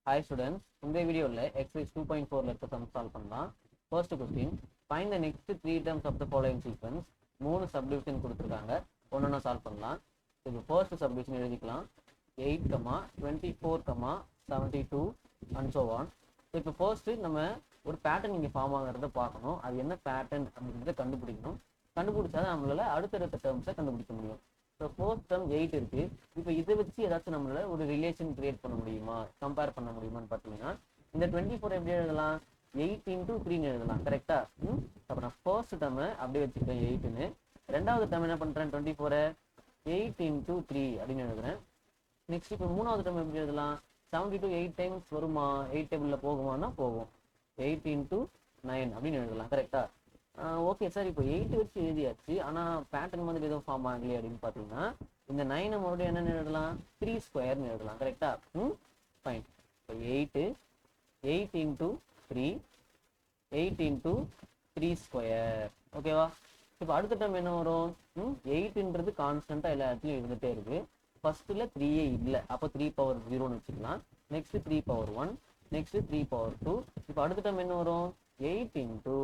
Hi students, இந்த வீடியோவில் exercise 2.4ல இருக்க sum solve பண்ணலாம். First question, find the next three terms of the following sequence. மூணு subdivision கொடுத்துருக்காங்க, ஒன்னொன்னா சால்வ் பண்ணலாம். இப்போ first subdivision எழுதிக்கலாம் 8, 24, 72 and so on. இப்போ first நம்ம ஒரு பேட்டர்ன் இங்கே ஃபார்ம் ஆகிறத பார்க்கணும். அது என்ன பேட்டர்ன் அப்படின்றத கண்டுபிடிக்கணும். கண்டுபிடிச்சா நம்மளால அடுத்தடுத்த டேர்ம்ஸை கண்டுபிடிக்க முடியும். ஸோ ஃபோர்த் டேர்ம் 8 இருக்கு. இப்போ இதை வச்சு ஏதாச்சும் நம்மளால ஒரு ரிலேஷன் கிரியேட் பண்ண முடியுமா, கம்பேர் பண்ண முடியுமான்னு பார்த்தீங்கன்னா இந்த 24 எப்படி எழுதலாம், 8 into 3ன்னு எழுதலாம். கரெக்டா? அப்போ நான் ஃபர்ஸ்ட் டேர்மை அப்படியே வச்சுக்கிறேன் 8ன்னு. ரெண்டாவது டேர்ம் என்ன பண்ணுறேன், 24 8 into 3 அப்படின்னு எழுதுறேன். நெக்ஸ்ட் இப்போ மூணாவது டேர்ம் எப்படி எழுதலாம், 72 8 டைம்ஸ் வருமா, 8 டேபிளில் போகுமானா போகும், 8 into 9 அப்படின்னு எழுதலாம். கரெக்டா? ஓகே சார், இப்போ 8 வச்சு எழுதியாச்சு, ஆனால் பேட்டர்ன் மாதிரி எதுவும் ஃபார்ம் ஆகலையே அப்படின்னு பார்த்தீங்கன்னா இந்த 9 மறுபடியும் என்னென்னு எழுதலாம், 3 ஸ்கொயர்னு எழுதலாம். கரெக்டா? ஃபைன். இப்போ 8 into 3 8 into 3 ஸ்கொயர். ஓகேவா? இப்போ அடுத்த டைம் என்ன வரும், 8ன்றது கான்ஸ்டண்ட்டாக எல்லா இடத்துலையும் இருந்துகிட்டே இருக்கு. ஃபர்ஸ்ட்டில் 3ஏ இல்லை, அப்போ 3 power 0ன்னு வச்சுக்கலாம். Next 3 power 1, next 3 power 2. இப்போ அடுத்த டைம் என்ன வரும், 8 into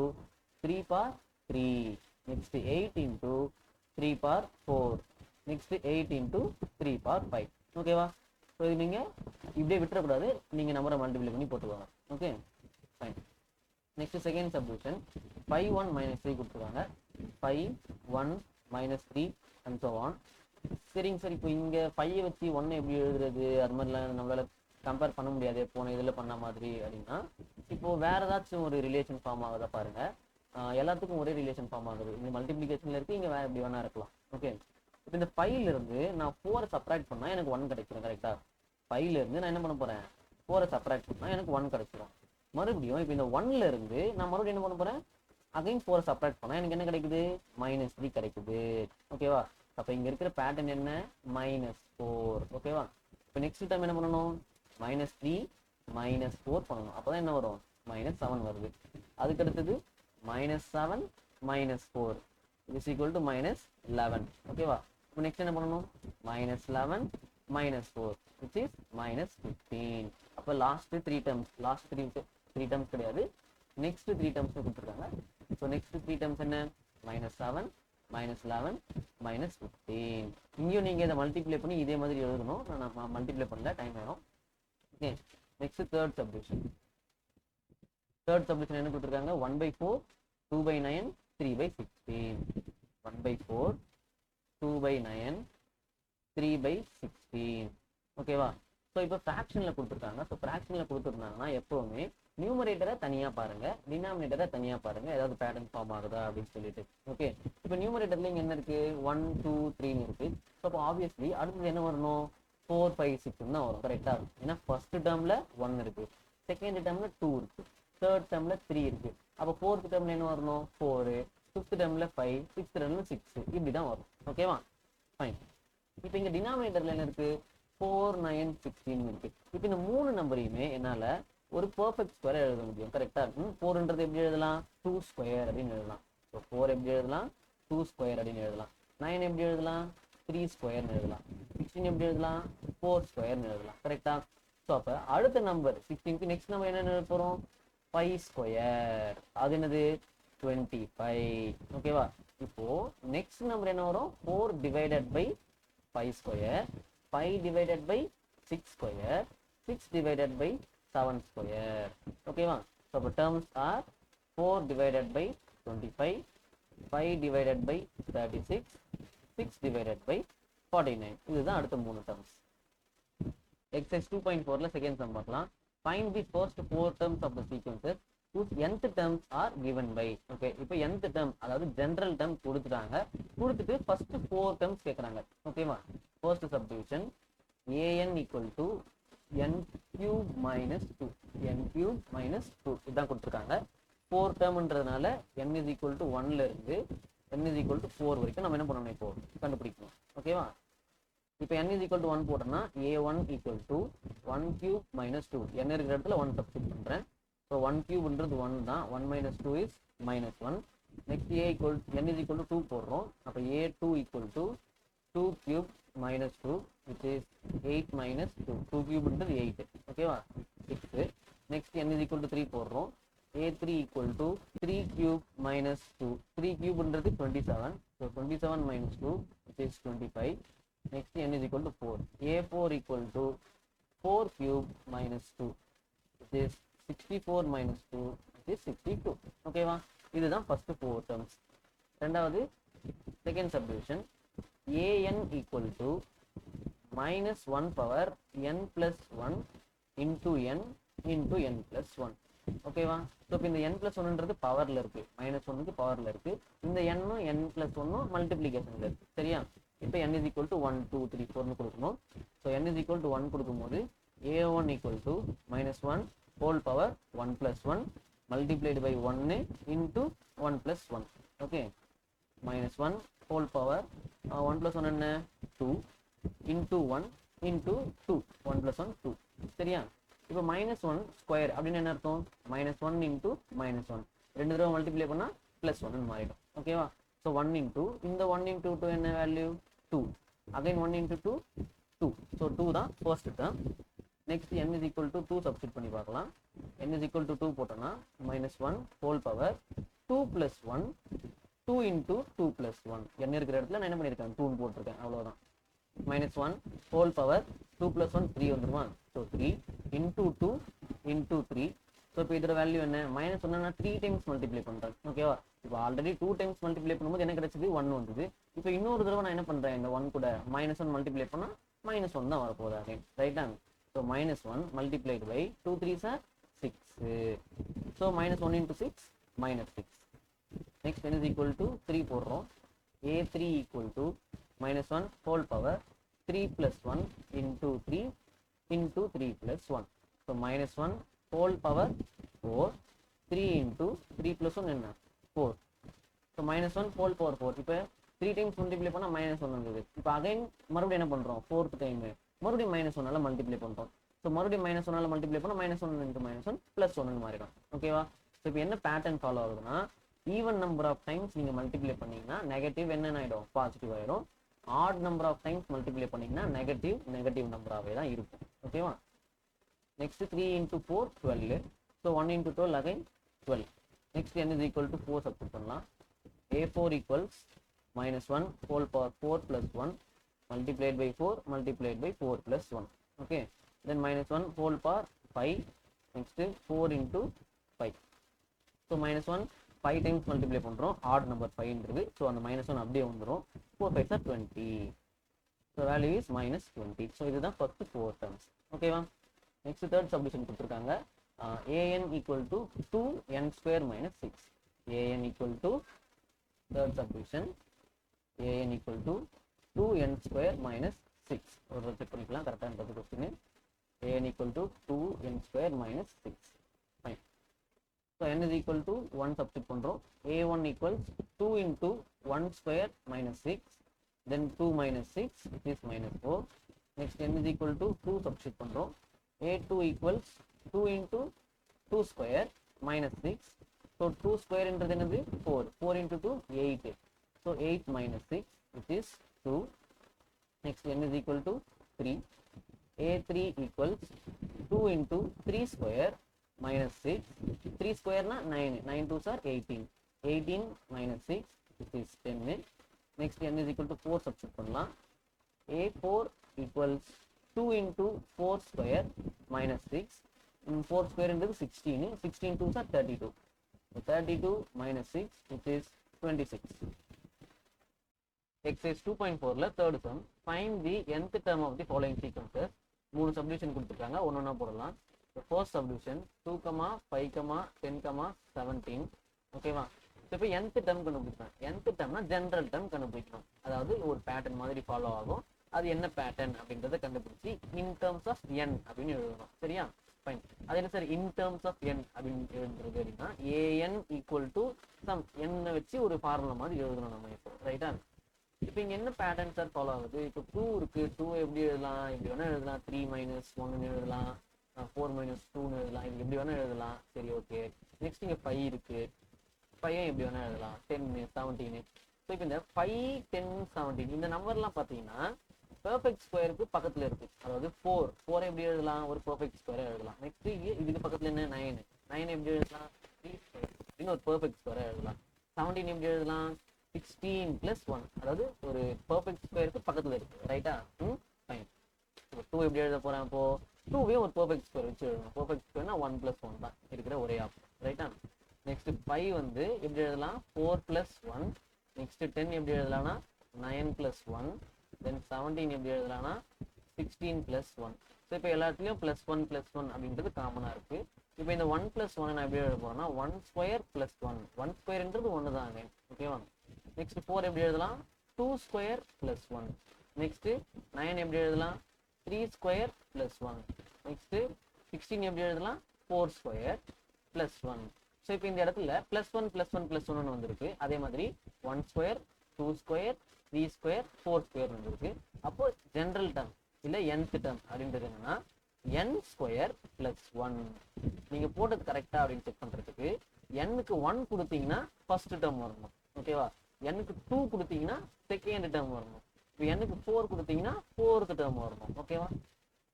3 power 3, next 8 into 3 power 4, next 8 into 3 power 5. ஓகேவா? ஸோ இது நீங்கள் இப்படியே விட்டுறக்கூடாது, நீங்கள் நம்பரை மல்டிப்ளை பண்ணி போட்டுருவாங்க. Okay fine. Next second subdivision 5 1 minus 3 கொடுத்துருவாங்க. 5 1 minus 3 and so on. சரிங்க சார், இப்போ இங்கே 5 வச்சு 1 எப்படி எழுதுறது, அது மாதிரிலாம் நம்மளால கம்பேர் பண்ண முடியாது போன இதில் பண்ண மாதிரி அப்படின்னா, இப்போ வேற ஏதாச்சும் ஒரு ரிலேஷன் ஃபார்ம் ஆகுதா பாருங்க. எல்லாத்துக்கும் ஒரே ரிலேஷன் ஃபார்ம் ஆகுது. இங்கே மல்டிப்ளிகேஷன்ல இருக்கு, இங்கே வேற எப்படி வேணா இருக்கலாம். ஓகே, இப்போ இந்த 5ல இருந்து நான் 4 சப்ராக்ட் பண்ணா எனக்கு 1 கிடைச்சிடும். கரெக்டா? 5ல இருந்து நான் என்ன பண்ண போறேன், 4 சப்ராக்ட் பண்ணா எனக்கு 1 கிடைச்சிடும். மறுபடியும் இப்போ இந்த 1ல இருந்து நான் மறுபடியும் என்ன பண்ண போறேன், அகைன் 4 சப்ராக்ட் பண்ணா எனக்கு என்ன கிடைக்குது, -3 கிடைக்குது. ஓகேவா? அப்போ இங்க இருக்கிற பேட்டர்ன் என்ன, -4. ஓகேவா? இப்போ நெக்ஸ்ட் டைம் என்ன பண்ணணும், -3 -4 பண்ணணும். அப்போதான் என்ன வரும், -7 வருது. அதுக்கு அடுத்தது -7 -4 is equal to -11. ஓகேவா? இப்போ நெக்ஸ்ட் என்ன பண்ணணும், -11 -4 which is -15. அப்போ லாஸ்ட் த்ரீ டேர்ம்ஸ் கிடையாது, நெக்ஸ்ட் 3 டேர்ம்ஸ் கொடுத்துருக்காங்க. ஸோ நெக்ஸ்ட் 3 டேர்ம்ஸ் என்ன, -7 -11 -15. இங்கேயும் நீங்கள் இதை மல்டிப்ளை பண்ணி இதே மாதிரி எழுதணும். நான் மல்டிப்ளை பண்ணல, டைம் ஆயிடும். ஓகே, நெக்ஸ்ட் தேர்ட் சப்டிவிஷன் என்ன கொடுத்துருக்காங்க, 1/4 2/9 3/16. 1/4 2/9 3/16. ஓகேவா? ஸோ இப்போ ஃப்ராக்ஷனில் கொடுத்துருக்காங்க. ஸோ ஃப்ராக்ஷனில் கொடுத்துருந்தாங்கன்னா எப்போவுமே நியூமரேட்டரை தனியாக பாருங்க, டினாமினேட்டரை தனியாக பாருங்க, ஏதாவது பேட்டர்ன் ஃபார்ம் ஆகுதா அப்படின்னு சொல்லிட்டு. ஓகே, இப்போ நியூமரேட்டர்ல இங்கே என்ன இருக்கு, 1 2 3ன்னு இருக்கு. ஸோ அப்போ ஆப்வியஸ்லி அடுத்தது என்ன வரணும், 4 5 6 தான் வரும். கரெக்டா? ஏன்னா ஃபர்ஸ்ட் டேர்ம்ல 1 இருக்கு, செகண்ட் டேர்ம்ல 2 இருக்கு, தேர்ட் டேர்ம்ல 3 இருக்கு. அப்போ ஃபோர்த் டேர்ம்ல என்ன வரணும், 4, ஃபிஃப்த் டேர்ம்ல 5, சிக்ஸ்த் டேர்ம்ல 6, இப்படி தான் வரும். ஓகேவா? ஃபைன். இப்போ இங்க டினாமினேட்டர்ல என்ன இருக்கு, 4 9 16 இருக்கு. இப்போ இந்த மூணு நம்பரையுமே என்னால ஒரு பெர்ஃபெக்ட் ஸ்கொயர் எழுத முடியும். கரெக்டா? 4ன்றது எப்படி எழுதலாம், 2 ஸ்கொயர் அப்படின்னு எழுதலாம். ஸோ 4 எப்படி எழுதலாம், 2 ஸ்கொயர் அப்படின்னு எழுதலாம். 9 எப்படி எழுதலாம், 3 ஸ்கொயர்னு எழுதலாம். 16 எப்படி எழுதலாம், 4 ஸ்கொயர்னு எழுதலாம். கரெக்டா? ஸோ அப்போ அடுத்த நம்பர் 16க்கு நெக்ஸ்ட் நம்பர் என்ன எழுத போறோம், 5 ஸ்கொயர். அது என்னது, 25. ஓகேவா? இப்போ நெக்ஸ்ட் நம்பர் என்ன வரும், 4 divided by 5 square, 5 divided by 6 square, 6 divided by 7 square. ஓகேவா? ஸோ அப்போ terms R 4 divided by 25, 5 divided by 36, 6 divided by 49. இதுதான் அடுத்த மூணு டேர்ம்ஸ். எக்ஸசைஸ் 2.4ல செகண்ட் சம் பார்க்கலாம். Find the first 4 terms of the sequences whose nth terms are given by. Okay, இப்போ nth term அதாவது general term கொடுத்துட்டாங்க, கொடுத்துட்டு first 4 terms கேட்குறாங்க. ஓகேவா? First subdivision an equal to n cube minus 2, n cube minus 2 இதுதான் கொடுத்துருக்காங்க. 4 டேர்ம்ன்றதுனால n is equal to 1ல இருந்து n is equal to 4 வரைக்கும் நம்ம என்ன பண்ணணும், இப்போ கண்டுபிடிக்கணும். ஓகேவா? இப்போ n is equal to 1 போட்டோம்னா a1 equal to 1 cube minus 2, n இருக்கிற இடத்துல 1 சப்ஸ்டிட் பண்ணுறேன். ஸோ 1 cubeன்றது 1 தான், 1 minus 2 is -1. Next n is equal to 2 போடுறோம். அப்போ a2 equal to 2 cube minus 2 which is 8 minus 2. 2 cubeன்றது 8. ஓகேவா? 6. Next n is equal to 3 போடுறோம். a3 equal to 3 cube minus 2. 3 cube ன்றது 27. So 27 minus 2 which is 25. Next n is equal to 4. a4 equal to 4 cube minus 2 which is 64 minus 2 which is 62. ஓகேவா? இதுதான் first 4 terms. ரெண்டாவது second subdivision an equal to minus 1 power n plus 1 into n plus 1. ஓகேவா? So இப்போ இந்த n plus 1ன்றது பவரில் இருக்கு, -1க்கு பவரில் இருக்கு. இந்த n-ம் n plus 1-ம் மல்டிப்ளிகேஷனில் இருக்கு. சரியா? இப்போ n is equal to 1 2 3 4னு கொடுக்கணும். So n is equal to 1 கொடுக்கும்போது a1 equal to -1 whole power 1 plus 1 multiplied by 1 into 1 plus 1. Okay, -1 whole power 1 plus 1 என்ன 2 into 1 into 2 1 plus 1 2. சரியா? இப்போ -1 ஸ்கொயர் அப்படின்னு என்ன அர்த்தம்? -1 into -1 ரெண்டு தடவை மல்டிப்ளை பண்ணால் +1 மாறிடும். ஓகேவா? ஸோ 1 into இந்த 1 into 2 என்ன வேல்யூ 2. Again 1 into 2 2. ஸோ 2 தான் first term. Next n is equal to 2 substitute பண்ணி பார்க்கலாம். n is equal to 2 போட்டோம்னா -1 whole power 2 plus 1 2 into 2 plus 1. n இருக்கிற இடத்துல நான் என்ன பண்ணியிருக்கேன் 2 போட்டிருக்கேன், அவ்வளோதான். -1 whole power 2 plus 1 3 வந்துருமா? So 3 into 2 into 3. ஸோ இப்போ இதோட வேல்யூ என்ன? -1 நான் 3 டைம்ஸ் மல்டிப்ளை பண்ணுறேன். ஓகேவா? இப்போ ஆல்ரெடி 2 டைம்ஸ் மல்டிப்ளை பண்ணும்போது என்ன கிடைச்சது 1 வந்தது. இப்போ இன்னொரு தடவை நான் என்ன பண்ணுறேன், இந்த 1 கூட -1 மல்டிப்ளை பண்ணால் -1 தான் வரப்போகுது அகைன். ரைட்டா? So -1 multiplied by 2 3s are 6. So -1 into 6 -6. Next n is equal to 3 போடுறோம். a3 equal to -1 whole power 3 plus 1 into 3 into 3 plus 1. So -1 whole power 4 3 into 3 plus 1 என்ன 4. So -1 whole power 4. இப்போ 3 times multiply பண்ணால் -1 வந்தது. இப்போ again மறுபடியும் என்ன பண்ணுறோம், 4th time மறுபடியும் -1 மல்டிப்ளை பண்ணுறோம். ஸோ மறுபடியும் -1 மல்டிப்ளை பண்ணால் -1 into -1 +1 மாறிடும். ஓகேவா? ஸோ இப்போ என்ன பேட்டர்ன் ஃபாலோ ஆகுதுன்னா, ஈவன் நம்பர் ஆஃப் டைம்ஸ் நீங்கள் மல்டிப்ளை பண்ணீங்கன்னா நெகட்டிவ் என்ன ஆகிடும், பாசிட்டிவ் ஆகிடும். Odd number of times multiply பண்ணீங்கன்னா நெகட்டிவ் நம்பராகவே தான் இருக்கும். ஓகேவா? Next 3 into 4 12. So 1 into 12 again 12. Next n is equal to 4 substitute பண்ணலாம். a4 equals -1 whole power 4 plus 1 multiplied by 4 multiplied by 4 plus 1. Okay, then -1 whole power 5. Next 4 into 5. So -1 5 times multiply பண்றோம், odd number 5ன்றது. So அந்த -1 அப்படியே வந்துடும். 4 5s are 20. So value is -20. So இதுதான் first 4 terms. ஓகேவா? Next third subdivision கொடுத்துருக்காங்க. an equal to 2n square minus 6. an equal to third subdivision an equal to 2n square minus 6. ஒரு check பண்ணிக்கலாம் கரெக்டாக question. an equal to 2n square minus 6. Fine. So n is equal to 1 substitute பண்றோம். a1 equals 2 into 1 square minus 6. Then 2 minus 6 which is -4. Next n is equal to 2 substitute பண்றோம். a2 equals 2 into 2 square minus 6. So 2 square என்றது என்னது 4. 4 into 2 8. So 8 minus 6 which is 2. Next n is equal to 3. a3 equals 2 into 3 square minus 6. 3 square na 9. 9 2s are 18. 18 minus 6 which is 10. Next n is equal to 4 substitute பண்ணலாம். a4 equals 2 into 4 square minus 6. 4 square into 16. 16 2s are 32. So 32 minus 6 which is 26. Exercise 2.4ல third sum. Find the nth term of the following sequences. 3 subdivision கொடுத்துருக்காங்க, ஒன்னொன்னா போடலாம். The first subdivision 2, 5, 10, 17. ஓகேவா? இப்போ nth term கண்டுபிடிப்பேன். nth termனா general term கண்டுபிடிக்கணும். அதாவது ஒரு pattern மாதிரி ஃபாலோ ஆகும். அது என்ன பேட்டர்ன் அப்படின்றத கண்டுபிடிச்சி இன் டேர்ம்ஸ் ஆஃப் n அப்படின்னு எழுதணும். சரியா? ஃபைன். அது என்ன sir in terms of n அப்படின்னு எழுதுறது அப்படின்னா an equal to sum n வச்சு ஒரு ஃபார்முலா மாதிரி எழுதணும் நம்ம இப்போ. ரைட்டா? இப்போ இங்கே என்ன பேட்டர்ன் சார் ஃபாலோ ஆகுது? இப்போ 2 இருக்கு. 2 எப்படி எழுதலாம்? இப்படி வேணா எழுதலாம். 3 - 1 எழுதலாம். 4 - 2 எழுதலாம். இது எப்படி வேணா எழுதலாம். சரி, ஓகே. நெக்ஸ்ட் இங்கே 5 இருக்கு. 5 எப்படி வேணா எழுதலாம். 10 17. ஸோ இப்போ இந்த 5 10 17 இந்த நம்பர்லாம் பார்த்தீங்கன்னா பெர்ஃபெக்ட் ஸ்கொயருக்கு பக்கத்தில் இருக்கு. அதாவது 4 எப்படி எழுதலாம்? ஒரு பெர்ஃபெக்ட் ஸ்கொயரை எழுதலாம். நெக்ஸ்ட் 17 எப்படி எழுதலாம் 16 + 1, அதாவது ஒரு பெர்ஃபெக்ட் ஸ்கொயருக்கு பக்கத்துல இருக்கு ரைட்டா. ஃபைன். 2 எப்படி எழுத போறேன் அப்போ 2வையும் ஒரு பெர்ஃபெக்ட் ஸ்கொயர் வச்சு எழுதணும். பெர்ஃபெக்ட் ஸ்கொயர்னா 1 + 1 தான் இருக்கிற ஒரே ஆப்ஷன் ரைட்டா. நெக்ஸ்ட் 5 வந்து எப்படி எழுதலாம் 4 + 1. நெக்ஸ்ட் 10 எப்படி எழுதலாம்னா 9 + 1. தென் 17 எப்படி எழுதலாம்னா 16 + 1. ஸோ இப்போ எல்லாத்துலேயும் +1 +1 அப்படின்றது காமனாக இருக்கு. இப்போ இந்த 1 + 1 நான் எப்படி எழுத போறேன்னா 1² + 1. 1 ஸ்கொயர்ன்றது 1 தான் அகைன் ஓகேவா. நெக்ஸ்ட் 4 எப்படி எழுதலாம் 2² + 1. நெக்ஸ்ட் 9 எப்படி எழுதலாம் 3² + 1. நெக்ஸ்ட் 16 எப்படி எழுதலாம் 4² + 1. ஸோ இப்போ இந்த இடத்துல +1 +1 +1 வந்திருக்கு. அதே மாதிரி 1², 2², 3², 4² வந்திருக்கு. அப்போ ஜென்ரல் டேர்ம் இல்ல nth டேர்ம் அப்படின்றது என்னன்னா n² + 1. நீங்க போட்டது கரெக்டா அப்படின்னு செக் பண்றதுக்கு n-க்கு 1 கொடுத்தீங்கன்னா ஃபர்ஸ்ட் டேர்ம் வரணும் ஓகேவா. n-க்கு 2 கொடுத்தீங்கன்னா செகண்ட் டேர்ம் வரணும். இப்போ n-க்கு 4 கொடுத்தீங்கன்னா ஃபோர்த் டேர்ம் வரணும் ஓகேவா.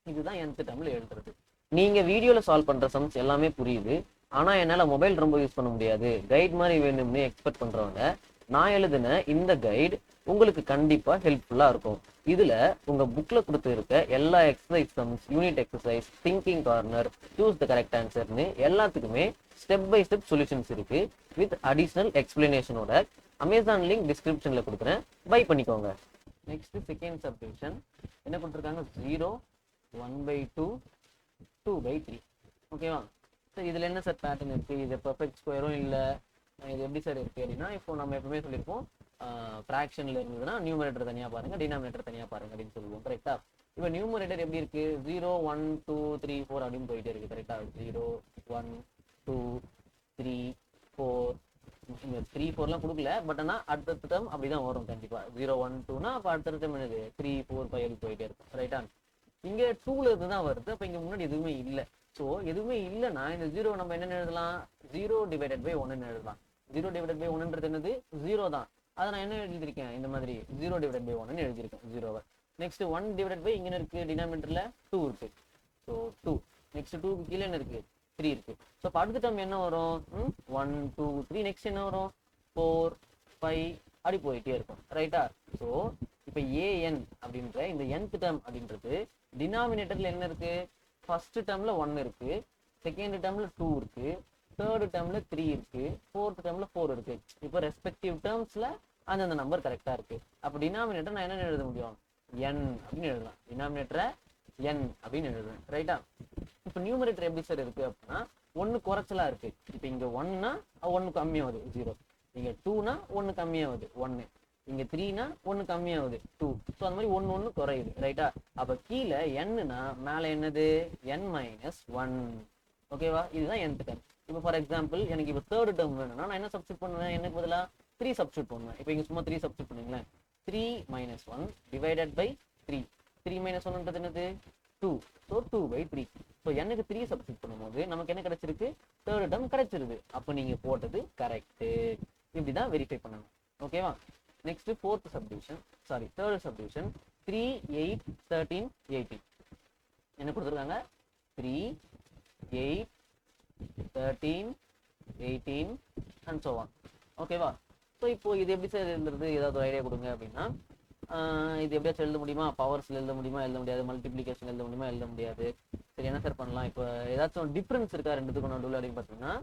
இதுதான் nth டேர்ம்ல எழுதுறது. நீங்க வீடியோல சால்வ் பண்ற சம்ஸ் எல்லாமே புரியுது. ஆனா என்னால மொபைல் ரொம்ப யூஸ் பண்ண முடியாது, கைட் மாதிரி வேணும்னு எக்ஸ்பெக்ட் பண்றவங்க நான் எழுதின இந்த கைடு உங்களுக்கு கண்டிப்பா ஹெல்ப்ஃபுல்லா இருக்கும். இதுல உங்க புக்ல கொடுத்துருக்க எல்லா exercise sums, unit exercise, thinking corner, choose the correct ஆன்சர்னு எல்லாத்துக்குமே ஸ்டெப் பை ஸ்டெப் சொல்யூஷன்ஸ் இருக்கு வித் அடிஷனல் எக்ஸ்பிளனேஷனோட. அமேசான் லிங்க் டிஸ்கிரிப்ஷன்ல கொடுக்குறேன், பை பண்ணிக்கோங்க. நெக்ஸ்ட் செகண்ட் சப்டிவிஷன் என்ன கொடுத்துருக்காங்க 0, 1/2, 2/3 ஓகேவா. ஸோ இதுல என்ன சார் பேட்டர்ன் இருக்கு, இது பெர்ஃபெக்ட் ஸ்கொயரும் இல்லை, இது எப்படி சார் இருக்கு அப்படின்னா இப்போ நம்ம எப்பவுமே சொல்லியிருப்போம் ஃப்ராக்ஷன்ல இருந்ததுன்னா நியூமரேட்டர் தனியா பாருங்க, டினாமினேட்டர் தனியா பாருங்க அப்படின்னு சொல்லுவோம் கரெக்டா. இப்போ நியூமரேட்டர் எப்படி இருக்கு 0, 1, 2, 3, 4 அப்படின்னு போயிட்டே இருக்கு கரெக்டா. 0, 1, 2, 3, 4. இந்த 3, 4லாம் கொடுக்கல, பட் ஆனால் அடுத்த டேர்ம் அப்படிதான் வரும் கண்டிப்பா. 0, 1, 2னா அப்போ அடுத்த டேர்ம் என்னது 3, 4, 5 போயிட்டே இருக்கும் ரைட்டா. இங்க 2ல இருந்து தான் வருது, அப்போ இங்க முன்னாடி எதுவுமே இல்லை. ஸோ எதுவுமே இல்லைன்னா இந்த 0 நம்ம என்ன எழுதலாம் 0/1 எழுதலாம். 0/1ன்றது என்னது 0 தான். அதை நான் என்ன எழுதியிருக்கேன் இந்த மாதிரி 0/1 எழுதியிருக்கேன் 0. நெக்ஸ்ட் 1/, இங்க இருக்கு டினாமினேட்டர்ல 2 இருக்கு. ஸோ 2. நெக்ஸ்ட் 2க்கு கீழே என்ன இருக்கு 3 இருக்கு. ஸோ அடுத்த டேர்ம் என்ன வரும் 1, 2, 3. நெக்ஸ்ட் என்ன வரும் 4, 5 அப்படி போயிட்டே இருக்கும் ரைட்டா. ஸோ இப்போ an அப்படின்ற இந்த nth டேர்ம் அப்படின்றது டினாமினேட்டர்ல என்ன இருக்கு ஃபர்ஸ்ட் டேர்ம்ல 1 இருக்கு, செகண்ட் டேர்ம்ல 2 இருக்கு, தேர்ட் டேர்ம்ல 3 இருக்கு, ஃபோர்த் டேர்ம்ல 4 இருக்கு. இப்போ ரெஸ்பெக்டிவ் டேர்ம்ஸ்ல அந்த நம்பர் கரெக்டா இருக்கு. அப்போ டினாமினேட்டர் நான் என்ன எழுத முடியும் n அப்படின்னு எழுதலாம். டினாமினேட்டரை n அப்படின்னு எழுதுவேன் ரைட்டா. இப்போ நியூமரேட்டர் எப்படி சார் இருக்கு அப்படின்னா 1 குறைச்சலா இருக்கு. இப்போ இங்க 1னா 1 கம்மியாகுது 0, இங்க 2னா 1 கம்மியாகுது 1, இங்க 3னா 1 கம்மியாகுது 2. ஸோ அந்த மாதிரி 1 1 குறையுது ரைட்டா. அப்ப கீழே n-னா மேல என்னது n-1 ஓகேவா. இதுதான் nth டேர்ம். இப்போ ஃபார் எக்ஸாம்பிள் எனக்கு இப்போ தேர்ட் டேர்ம் வேணும்னா நான் என்ன சப்ஸ்டிட் பண்ணுவேன், எனக்கு பதிலா 3 சப்ஸ்டிட் பண்ணுவேன். இப்போ இங்க சும்மா 3 சப்ஸ்டிட் பண்ணுங்களேன். 3 - 1 / 3. 3 - 1ன்றது என்னது 2. ஸோ 2/3. ஸோ n-க்கு 3 சப்ஸ்டிட் பண்ணும்போது நமக்கு என்ன கிடைச்சிருக்கு தேர்ட் டேர்ம் கிடைச்சிருது. அப்போ நீங்க போட்டது கரெக்ட். இப்படிதான் வெரிஃபை பண்ணணும் ஓகேவா. Next fourth subdivision, sorry third subdivision 3, 8, 13, 18 என்ன கொடுத்துருக்காங்க 3, 8, 13, 18 and so on ஓகேவா. ஸோ இப்போ இது எப்படி சார் எழுதுறது, ஏதாவது ஒரு ஐடியா கொடுங்க அப்படின்னா இது எப்படியாச்சும் எழுத முடியுமா, பவர்ஸ்ல எழுத முடியுமா, எழுத முடியாது, மல்டிப்ளிகேஷன் எழுத முடியுமா, எழுத முடியாது. சரி என்ன சார் பண்ணலாம், இப்போ ஏதாச்சும் டிஃபரன்ஸ் இருக்கா ரெண்டுத்துக்கும் நடுவில் அப்படின்னு பார்த்தீங்கன்னா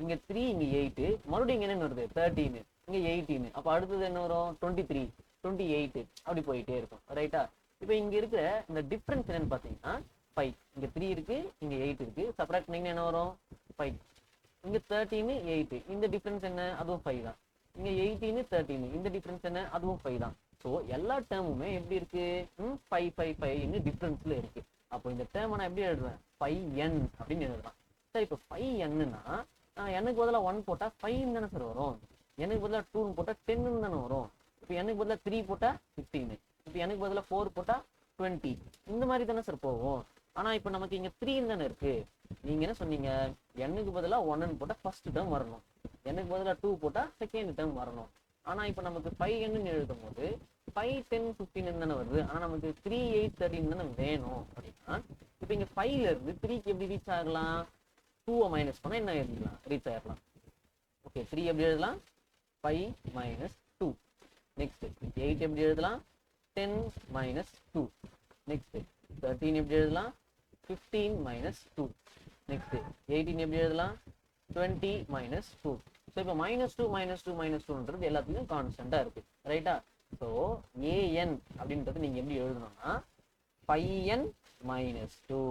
இங்க 3 இங்க 8, மறுபடியும் இங்க என்ன வருது 13, இங்க 18, அப்ப அடுத்தது என்ன வரும் 23, 28 அப்படி போயிட்டே இருக்கும் ரைட்டா. இப்போ இங்க இருக்கிற இந்த டிஃபரன்ஸ் என்னன்னு பாத்தீங்கன்னா 5. இங்க 3 இருக்கு, இங்க 8 இருக்கு, சப்ராக்ட் பண்ணீங்கன்னா என்ன வரும் 5. இங்க 13, 8 இந்த டிஃபரன்ஸ் என்ன அதுவும் 5 தான். இங்க 18, 13 இந்த டிஃபரன்ஸ் என்ன அதுவும் 5 தான். ஸோ எல்லா டேர்முமே எப்படி இருக்கு 5, 5, 5 டிஃபரன்ஸ்ல இருக்கு. அப்போ இந்த டேர்ம் நான் எப்படி எழுதுவேன் 5n அப்படின்னு எழுதலாம். சரி இப்போ 5n-னா எனக்கு பதிலாக 1 போட்டா 5 தானே சார் வரும், எனக்கு பதிலாக 2 போட்டா 10 தானே வரும். இப்போ எனக்கு பதிலாக 3 போட்டா 15, இப்போ எனக்கு பதிலாக 4 போட்டா 20 இந்த மாதிரி தானே சார் போகும். ஆனா இப்போ நமக்கு இங்க 3 தானே இருக்கு. நீங்க என்ன சொன்னீங்க n-க்கு பதிலாக 1 போட்டா ஃபர்ஸ்ட் டேர்ம் வரணும், n-க்கு பதிலாக 2 போட்டா செகண்ட் டேர்ம் வரணும். ஆனா இப்போ நமக்கு 5n எழுதும் போது 5, 10, 15 தானே வருது. ஆனா நமக்கு 3, 8, 13 தானே வேணும் அப்படின்னா இப்போ இங்க 5ல இருந்து 3க்கு எப்படி ரீச் ஆகலாம் 2 மைனஸ் பண்ணா என்ன எழுதலாம் ரீச் ஆயிடலாம். ஓகே 3 எப்படி எழுதலாம் 5 minus 2. Next 8 எப்படி எழுதலாம் 10 minus 2. Next 13 எப்படி எழுதலாம் 15 minus 2. Next 18 எப்படி எழுதலாம் 20 minus 2. ஸோ இப்போ -2 -2 -2ன்றது எல்லாத்துக்கும் கான்ஸ்டன்ட்டாக இருக்குது ரைட்டா. ஸோ ஏஎன் அப்படின்றது நீங்கள் எப்படி எழுதணும்னா 5n minus 2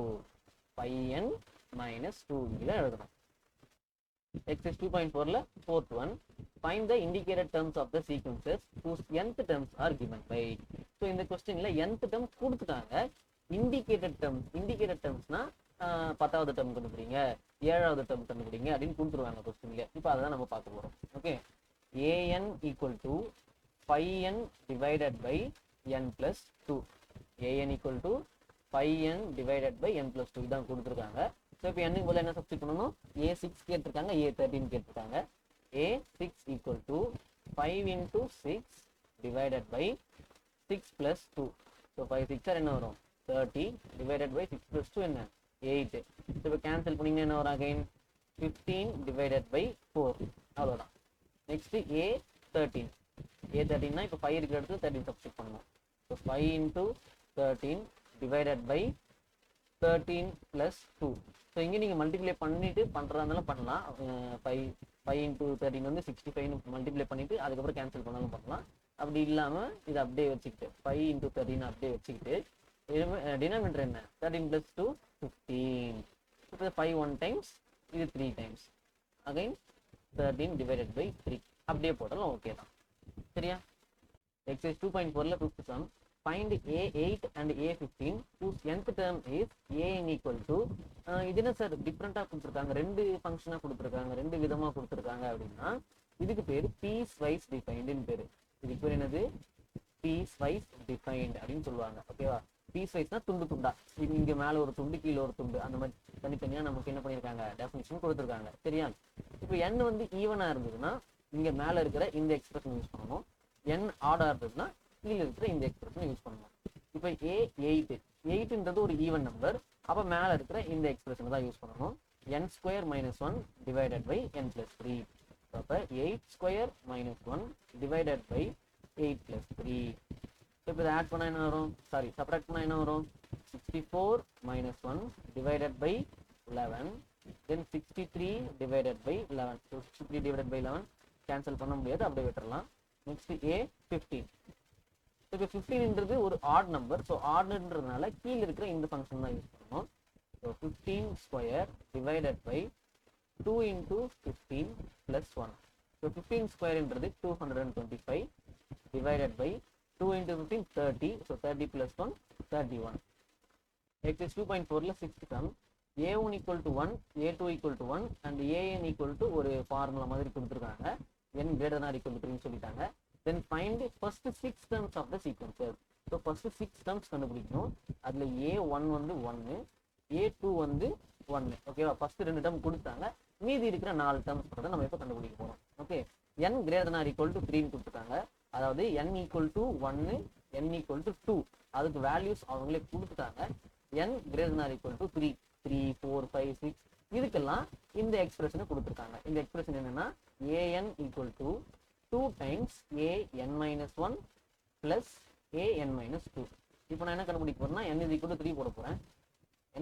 5n minus 2 இதில் எழுதணும். Exercise 2.4ல fourth one, find the indicated terms of the sequences whose nth terms are given by. So இந்த கொஸ்டின்ல nth term கொடுத்துட்டாங்க. இண்டிகேட்டட் டேர்ம்ஸ்னா 10வது டேர்ம் கண்டுபிடிங்க 7வது டேர்ம் கண்டுபிடிங்க அப்படின்னு கொடுத்துருவாங்க கொஸ்டின்ல. இப்போ அதை தான் நம்ம பார்க்க போகிறோம். Okay, an equal to 5n divided by n plus 2. an equal to 5n divided by n plus 2 இதான் கொடுத்துருக்காங்க. ஸோ இப்போ n போல என்ன சப்ஸ்டிட் பண்ணணும், a6 கேட்டிருக்காங்க, a13 கேட்டிருக்காங்க. a6 equal to 5 into 6 divided by 6 plus 2. So 5 6 என்ன வரும் 30 divided by 6 plus 2 என்ன 8. ஸோ இப்போ கேன்சல் பண்ணிங்கன்னா என்ன வரும் அகைன் 15 divided by 4. அவ்வளோதான். நெக்ஸ்ட் a13 a13னா இப்போ 5 இருக்கிற இடத்துல 13 சப்ஸ்டிட் பண்ணணும். So 5 into 13 divided by 13 plus 2. So இங்கே நீங்கள் மல்டிப்ளை பண்ணிட்டு பண்ணுறதாலும் பண்ணலாம். 5 into 13 வந்து 65 மல்டிப்ளை பண்ணிட்டு அதுக்கப்புறம் கேன்சல் பண்ணாலும் பண்ணலாம். அப்படி இல்லாமல் இதை அப்படியே வச்சுக்கிட்டு 5 into 13 அப்படியே வச்சுக்கிட்டு டினாமினேட்டர் என்ன 13 plus 2 15. இப்போ 5 1 times, இது 3 times. அகைன் 13 divided by 3 அப்படியே போட்டாலும் ஓகே தான். சரியா. எக்ஸசைஸ் 2.4ல 5th sum, find a8 and a15 whose nth term is an equal to. இது என்ன சார் டிஃப்ரெண்ட்டாக கொடுத்துருக்காங்க, ரெண்டு ஃபங்க்ஷனாக கொடுத்துருக்காங்க, ரெண்டு விதமாக கொடுத்துருக்காங்க அப்படின்னா இதுக்கு பேர் பீஸ் வைஸ் டிஃபைன்டுன்னு பேர். இதுக்கு பேர் என்னது பீஸ் வைஸ் டிஃபைன்டு அப்படின்னு சொல்லுவாங்க. ஓகேவா. பீஸ் வைஸ்னா துண்டு துண்டா, இது இங்கே மேலே ஒரு துண்டு கீழே ஒரு துண்டு அந்த மாதிரி தனித்தனியாக நமக்கு என்ன பண்ணியிருக்காங்க டெஃபினிஷன் கொடுத்துருக்காங்க. சரியா. இப்போ n வந்து ஈவனாக இருந்ததுன்னா இங்கே மேலே இருக்கிற இந்த எக்ஸ்பிரஷன் யூஸ் பண்ணணும். n ஆடாக இருந்ததுன்னா கீழே இருக்கிற இந்த எக்ஸ்பிரஷன் யூஸ் பண்ணணும். இப்போ a8 8ன்றது ஒரு ஈவன் நம்பர், அப்போ மேலே இருக்கிற இந்த எக்ஸ்பிரஷனை தான் யூஸ் பண்ணணும். n square minus 1 divided by n plus 3. அப்போ 8 square minus 1 divided by 8 plus 3. இப்போ இதை ஆட் பண்ணால் என்ன வரும், சாரி சப்ராக்ட் பண்ணால் என்ன வரும் 64 minus 1 divided by 11, then 63 divided by 11. So 63 divided by 11 cancel பண்ண முடியாது, அப்படியே விட்டுறலாம். Next a15. இப்போ 15ன்றது ஒரு ஆட் நம்பர், ஸோ ஆட்ன்றதுனால கீழே இருக்கிற இந்த ஃபங்க்ஷன் தான் யூஸ் பண்ணணும். So 15 square divided by 2 into 15 plus 1. So 15 ஸ்கொயர்ன்றது 225 divided by 2 into 15 30. So 30 plus 1 31. Exercise 2.4ல 6th sum, a1 equal to 1 a2 equal to 1 and an equal to ஒரு ஃபார்முலா மாதிரி கொடுத்துருக்காங்க. n greater than or equal to 3 சொல்லிட்டாங்க. Then find the first 6 terms of the sequences. So first 6 terms கண்டுபிடிக்கணும். அதுல a1 வந்து 1, a2 வந்து 1. ஓகேவா. First 2 term கொடுத்தாங்க, மீதி இருக்கிற 4 டேர்ம்ஸ் மட்டும் நம்ம இப்போ கண்டுபிடிக்க போறோம். Okay, n greater than or equal to 3 கொடுத்துட்டாங்க. அதாவது n equal to 1, n equal to 2 அதுக்கு வேல்யூஸ் அவங்களே கொடுத்துட்டாங்க. n greater than or equal to 3 3 4 5 6 இதுக்கெல்லாம் இந்த எக்ஸ்பிரஷனை கொடுத்துருக்காங்க. இந்த எக்ஸ்பிரஷன் என்னன்னா an equal to 2 times an minus 1 plus an minus 2. இப்போ நான் என்ன கண்டுபிடிக்க போறேன்னா n is equal to 3 போட போறேன்.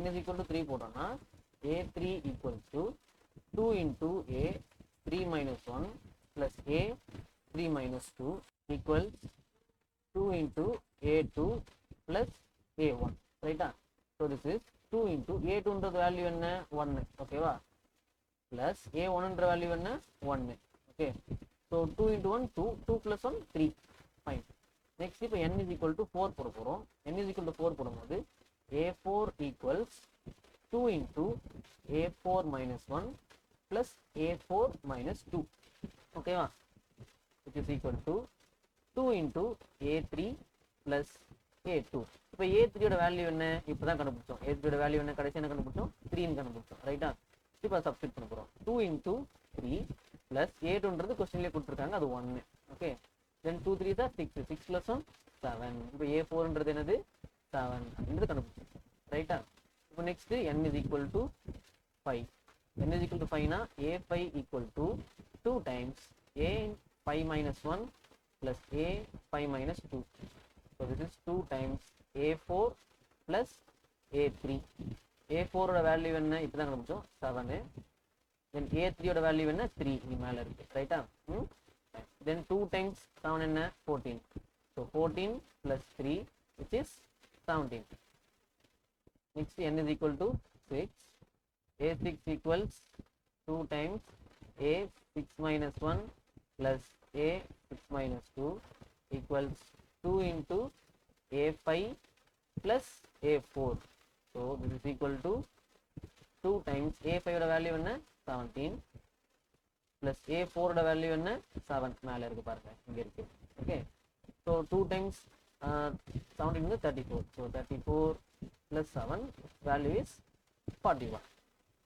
n is equal to 3 போட்டோம்னா a3 equals to 2 into a 3 minus 1 plus a 3 minus 2 equals 2 into a2 plus a1. ரைட்டா. So this is 2 into a2ன்றது வேல்யூ என்ன 1. ஓகேவா. பிளஸ் a1ன்ற வேல்யூ என்ன 1. Okay. So 2 into 1 2, 2 plus 1 3. Fine. Next இப்போ n is equal to 4 போட போகிறோம். n is equal to 4 போடும்போது a4 equals 2 into a4 minus 1 plus a4 minus 2. ஓகேவா. which is equal to 2 into a3 plus a2. இப்போ a3யோட value என்ன இப்போ தான் கண்டுபிடிச்சோம். a3யோட வேல்யூ என்ன கடைசி என்ன கண்டுபிடிச்சோம் 3ன்னு கண்டுபிடிச்சோம். ரைட்டா. இப்போ சப்ஸ்டிட் பண்ண போகிறோம். 2 into 3 plus a2ன்றது கொஸ்டின்லேயே கொடுத்துருக்காங்க, அது 1. ஓகே. then 2 3 தான் 6, 6 plus 1 7. இப்போ a4ன்றது என்னது 7 அப்படின்றது கண்டுபிடிச்சோம். ரைட்டா. இப்போ next n is equal to 5. n is equal to 5னா a5 equal to 2 times 5 minus 1 plus a 5 minus 2. So this is 2 times a4 plus a3. a4 ஓட வேல்யூ என்ன இப்பதான் கண்டுபிடிச்சோம் 7. then a3 ஓட வேல்யூ என்ன 3 இங்க மேல இருக்கு ரைட்டா. then 2 times 7 என்ன 14. so 14 plus 3 which is 17. next n is equal to 6. a6 equals 2 times a 6 minus 1 plus a 6 minus 2 equals 2 into a5 plus a4. so this is equal to 2 times a5 ஓட value என்ன 17 plus a4 ஓட value என்ன 7 மேல இருக்கு பாருங்க இங்க இருக்கு. Okay so 2 times 17 is 34. so 34 plus 7 value is 41.